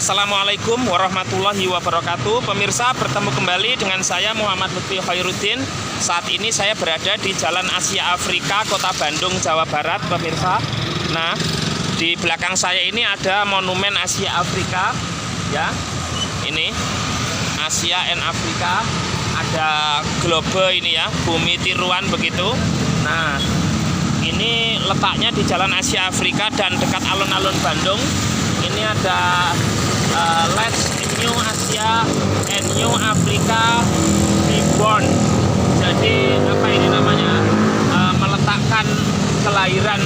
Assalamualaikum warahmatullahi wabarakatuh. Pemirsa, bertemu kembali dengan saya Muhammad Lutfi Khairuddin. Saat ini saya berada di Jalan Asia Afrika, Kota Bandung, Jawa Barat, pemirsa. Nah, di belakang saya ini ada Monumen Asia Afrika, ya. Ini Asia and Afrika. Ada globe ini ya, bumi tiruan begitu. Nah, ini letaknya di Jalan Asia Afrika dan dekat alun-alun Bandung. Ini ada Let's New Asia and New Africa Reborn. Jadi apa ini namanya, meletakkan kelahiran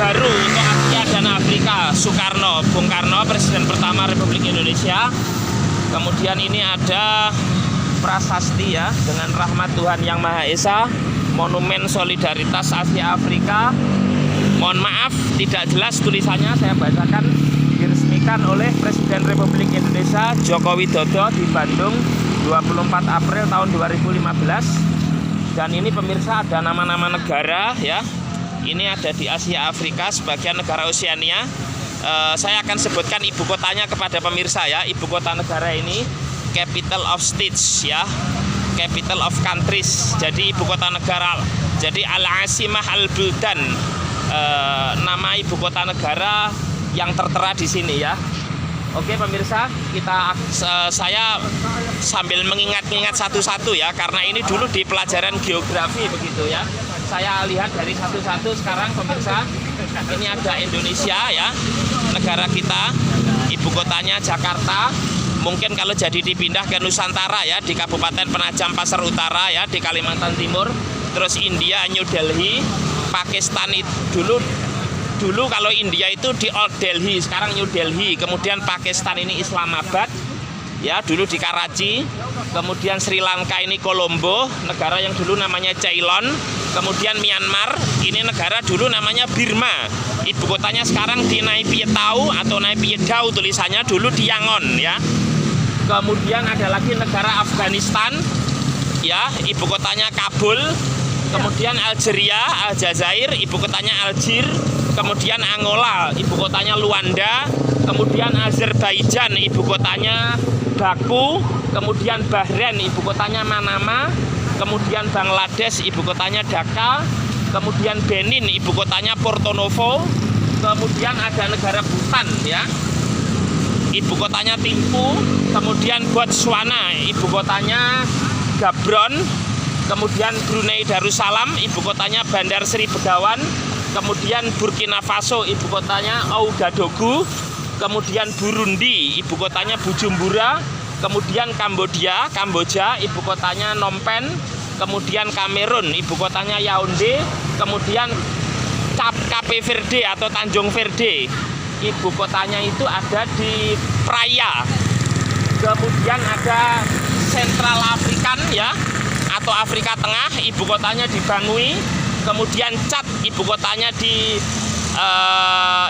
baru untuk Asia dan Afrika. Soekarno, Bung Karno, Presiden pertama Republik Indonesia. Kemudian ini ada prasasti ya, dengan rahmat Tuhan Yang Maha Esa, Monumen Solidaritas Asia Afrika. Mohon maaf tidak jelas tulisannya, saya bacakan. Diresmikan oleh Presiden Republik Indonesia Joko Widodo di Bandung 24 April tahun 2015. Dan ini pemirsa ada nama-nama negara ya. Ini ada di Asia Afrika, sebagian negara Oseania. Saya akan sebutkan ibu kotanya kepada pemirsa ya. Ibu kota negara ini capital of states ya, capital of countries. Jadi ibu kota negara. Jadi Al-Asimah Al-Buldan, nama ibu kota negara yang tertera di sini ya. Oke pemirsa, saya sambil mengingat-ingat satu-satu ya, karena ini dulu di pelajaran geografi begitu ya. Saya lihat dari satu-satu sekarang pemirsa. Ini ada Indonesia ya, negara kita, ibu kotanya Jakarta. Mungkin kalau jadi dipindah ke Nusantara ya, di Kabupaten Penajam Pasar Utara ya, di Kalimantan Timur. Terus India New Delhi, Pakistan itu dulu kalau India itu di Old Delhi, sekarang New Delhi. Kemudian Pakistan ini Islamabad ya, dulu di Karachi. Kemudian Sri Lanka ini Colombo, negara yang dulu namanya Ceylon. Kemudian Myanmar, ini negara dulu namanya Burma. Ibu kotanya sekarang di Naypyidaw atau Naypyidaw tulisannya, dulu di Yangon ya. Kemudian ada lagi negara Afghanistan ya, ibu kotanya Kabul. Kemudian Algeria, Aljazair, ibu kotanya Algier. Kemudian Angola, ibu kotanya Luanda. Kemudian Azerbaijan, ibu kotanya Baku. Kemudian Bahrain, ibu kotanya Manama. Kemudian Bangladesh, ibu kotanya Dhaka. Kemudian Benin, ibu kotanya Porto Novo. Kemudian ada negara Bhutan ya, ibu kotanya Thimphu. Kemudian Botswana, ibu kotanya Gabron. Kemudian Brunei Darussalam, ibu kotanya Bandar Sri Begawan. Kemudian Burkina Faso, ibu kotanya Ouagadougou. Kemudian Burundi, ibu kotanya Bujumbura. Kemudian Kamboja, ibu kotanya Phnom Penh. Kemudian Kamerun, ibu kotanya Yaounde. Kemudian Cape Verde atau Tanjung Verde, ibu kotanya itu ada di Praia. Kemudian ada Central African ya, atau Afrika Tengah, ibu kotanya di Bangui. Kemudian Chad, ibu kotanya di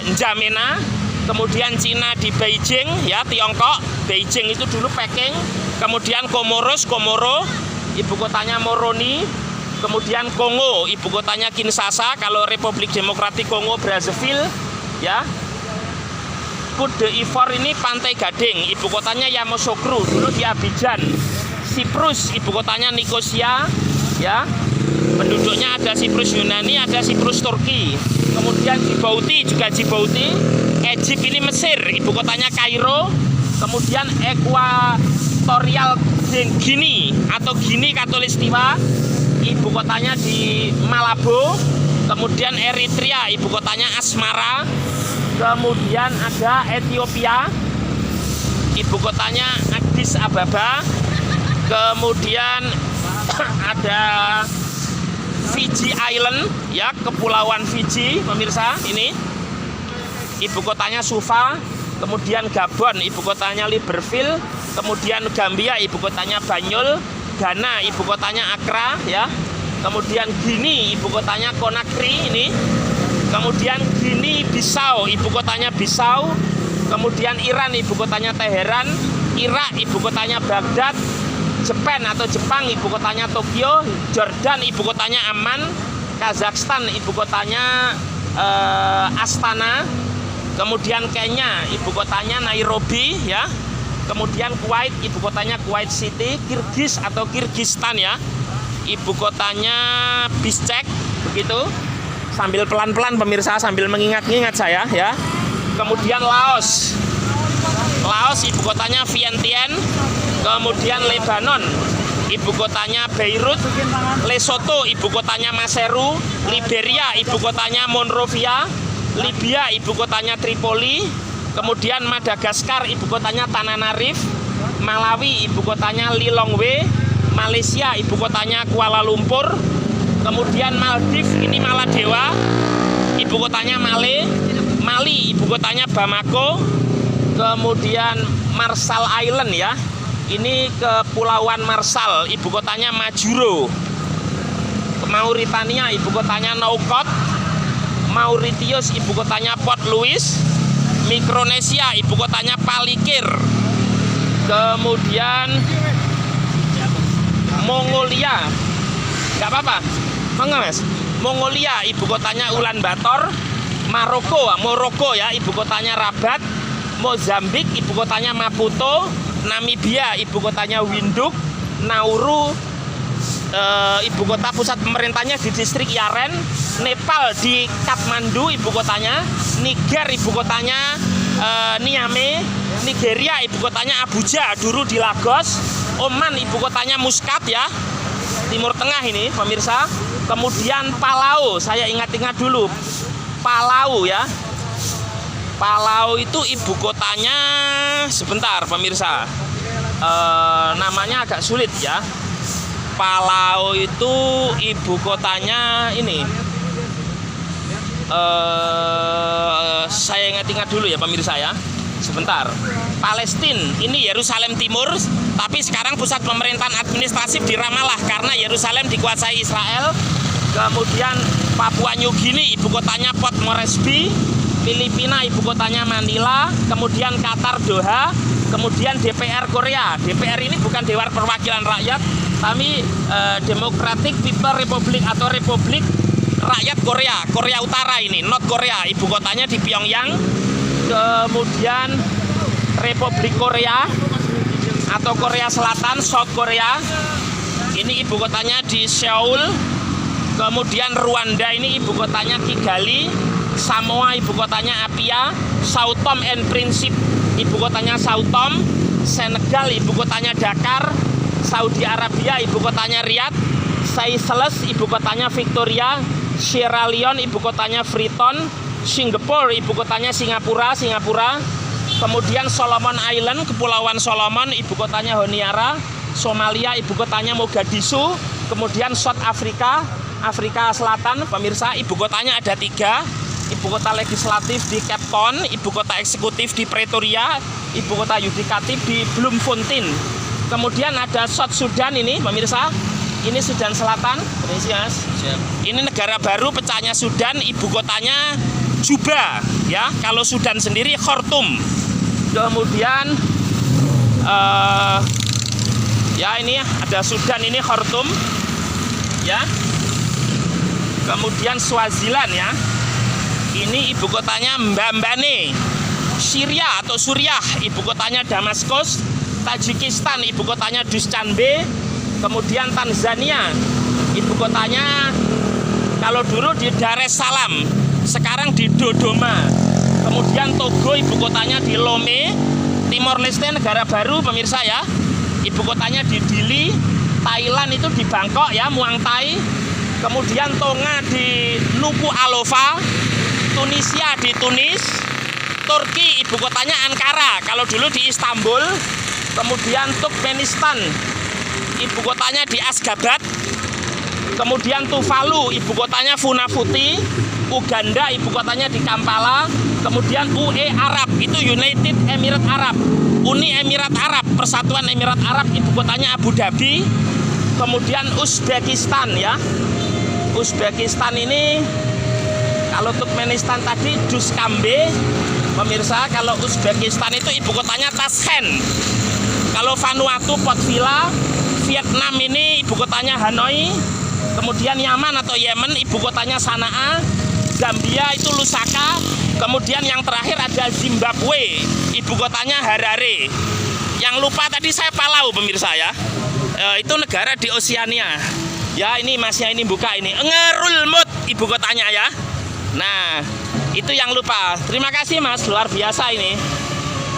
N'Djamena. Kemudian Cina di Beijing ya, Tiongkok. Beijing itu dulu Peking. Kemudian Komoro, ibu kotanya Moroni. Kemudian Kongo, ibu kotanya Kinshasa. Kalau Republik Demokratik Kongo Brazzaville ya. Côte d'Ivoire ini Pantai Gading, ibu kotanya Yamoussoukro, dulu di Abidjan. Siprus, ibu kotanya Nikosia ya. Penduduknya ada Siprus Yunani, ada Siprus Turki. Kemudian Djibouti juga Djibouti. Egypt ini Mesir, ibu kotanya Kairo. Kemudian Ekuatorial Guinea atau Guinea Khatulistiwa, ibu kotanya di Malabo. Kemudian Eritrea, ibu kotanya Asmara. Kemudian ada Ethiopia, ibu kotanya Addis Ababa. Kemudian ada Fiji Island ya, Kepulauan Fiji pemirsa ini, ibu kotanya Suva. Kemudian Gabon, ibu kotanya Libreville. Kemudian Gambia, ibu kotanya Banyul. Ghana, ibu kotanya Accra ya. Kemudian Guinea, ibu kotanya Conakry ini. Kemudian Guinea Bissau, ibu kotanya Bissau. Kemudian Iran, ibu kotanya Teheran. Irak, ibu kotanya Baghdad. Jepang, ibu kotanya Tokyo. Jordan, ibu kotanya Amman. Kazakhstan, ibu kotanya Astana. Kemudian Kenya, ibu kotanya Nairobi ya. Kemudian Kuwait, ibu kotanya Kuwait City. Kirgiz atau Kirgistan ya, ibu kotanya Bishkek, begitu. Sambil pelan-pelan pemirsa, sambil mengingat-ingat saya ya. Kemudian Laos, ibu kotanya Vientiane. Kemudian Lebanon, ibu kotanya Beirut. Lesotho, ibu kotanya Maseru. Liberia, ibu kotanya Monrovia. Libya, ibu kotanya Tripoli. Kemudian Madagaskar, ibu kotanya Tananarive. Malawi, ibu kotanya Lilongwe. Malaysia, ibu kotanya Kuala Lumpur. Kemudian Maldives, ini Maladewa, ibu kotanya Male. Mali, ibu kotanya Bamako. Kemudian Marshall Island ya, ini Kepulauan Marshall, ibu kotanya Majuro. Mauritania, ibu kotanya Nouakchott. Mauritius, ibu kotanya Port Louis. Mikronesia, ibu kotanya Palikir. Kemudian Mongolia, nggak apa-apa, Mas. Mongolia, ibu kotanya Ulaanbaatar. Maroko ya, ibu kotanya Rabat. Mozambik, ibu kotanya Maputo. Namibia, ibu kotanya Windhoek. Nauru, ibu kota pusat pemerintahnya di distrik Yaren. Nepal di Kathmandu, ibu kotanya. Niger, ibu kotanya Niamey. Nigeria, ibu kotanya Abuja, dulu di Lagos. Oman, ibu kotanya Muscat ya, Timur Tengah ini pemirsa. Kemudian Palau, saya ingat-ingat dulu, Palau ya. Palau itu ibu kotanya, sebentar pemirsa, namanya agak sulit ya. Palau itu ibu kotanya ini, saya ingat-ingat dulu ya pemirsa ya. Sebentar. Palestina, ini Yerusalem Timur, tapi sekarang pusat pemerintahan administratif di Ramallah karena Yerusalem dikuasai Israel. Kemudian Papua New Guinea, ibu kotanya Port Moresby. Filipina, ibu kotanya Manila. Kemudian Qatar Doha. Kemudian DPR Korea. DPR ini bukan Dewan Perwakilan Rakyat, tapi Democratic People Republic atau Republik Rakyat Korea, Korea Utara ini, North Korea, ibu kotanya di Pyongyang. Kemudian Republik Korea atau Korea Selatan, South Korea, ini ibu kotanya di Seoul. Kemudian Rwanda, ini ibu kotanya Kigali. Samoa, ibu kotanya Apia. Sao Tome and Principe, ibu kotanya Sao Tome. Senegal, ibu kotanya Dakar. Saudi Arabia, ibu kotanya Riyadh. Seychelles, ibu kotanya Victoria. Sierra Leone, ibu kotanya Freetown. Singapura, ibu kotanya Singapura. Kemudian Solomon Island, Kepulauan Solomon, ibu kotanya Honiara. Somalia, ibu kotanya Mogadishu. Kemudian South Africa, Afrika Selatan, pemirsa, ibu kotanya ada 3. Ibu kota legislatif di Cape Town, ibu kota eksekutif di Pretoria, ibu kota yudikatif di Bloemfontein. Kemudian ada South Sudan ini, pemirsa. Ini Sudan Selatan, ini negara baru pecahnya Sudan, ibu kotanya Juba ya. Kalau Sudan sendiri Khartoum. Kemudian ya ini ada Sudan, ini Khartoum ya. Kemudian Swaziland ya. Ini ibu kotanya Mbambane. Syria atau Suriah, ibu kotanya Damaskus. Tajikistan, ibu kotanya Dushanbe. Kemudian Tanzania, ibu kotanya kalau dulu di Dar es Salaam, sekarang di Dodoma. Kemudian Togo, ibu kotanya di Lome. Timor Leste negara baru pemirsa ya, ibu kotanya di Dili. Thailand itu di Bangkok ya, Muang Thai. Kemudian Tonga di Nuku'alofa. Tunisia di Tunis. Turki, ibu kotanya Ankara, kalau dulu di Istanbul. Kemudian Turkmenistan, ibu kotanya di Asgabat. Kemudian Tuvalu, ibu kotanya Funafuti. Uganda, ibu kotanya di Kampala. Kemudian UE Arab, itu United Emirat Arab. Uni Emirat Arab, Persatuan Emirat Arab, ibu kotanya Abu Dhabi. Kemudian Uzbekistan ya. Uzbekistan ini, kalau Turkmenistan tadi Dushanbe, pemirsa. Kalau Uzbekistan itu ibu kotanya Tashkent. Kalau Vanuatu Port Vila. Vietnam ini ibu kotanya Hanoi. Kemudian Yaman atau Yemen, ibu kotanya Sanaa. Gambia itu Lusaka. Kemudian yang terakhir ada Zimbabwe, ibu kotanya Harare. Yang lupa tadi saya Palau pemirsa ya. Itu negara di Oseania. Ya ini masnya ini buka ini. Ngerulmud ibu kotanya ya. Nah itu yang lupa. Terima kasih Mas, luar biasa ini.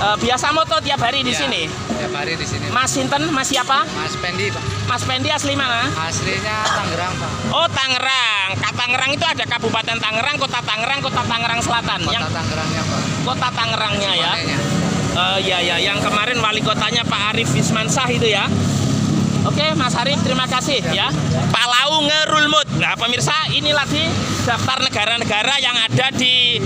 Biasa moto tiap hari di sini. Tiap hari di sini. Mas Sinten, Mas siapa? Mas Pendi, Pak. Mas Pendi asli mana? Aslinya Tangerang, Pak. Oh Tangerang. Tangerang itu ada Kabupaten Tangerang, Kota Tangerang Selatan. Kota Yang Tangerangnya, Pak. Kota Tangerangnya ya. Manenya. Ya, yang kemarin wali kotanya Pak Arif Wismansah itu ya. Oke, Mas Arif, terima kasih ya. Palau Ngerulmud. Nah, pemirsa, ini lagi daftar negara-negara yang ada di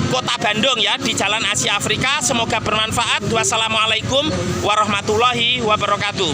Kota Bandung ya, di Jalan Asia Afrika. Semoga bermanfaat. Wassalamualaikum warahmatullahi wabarakatuh.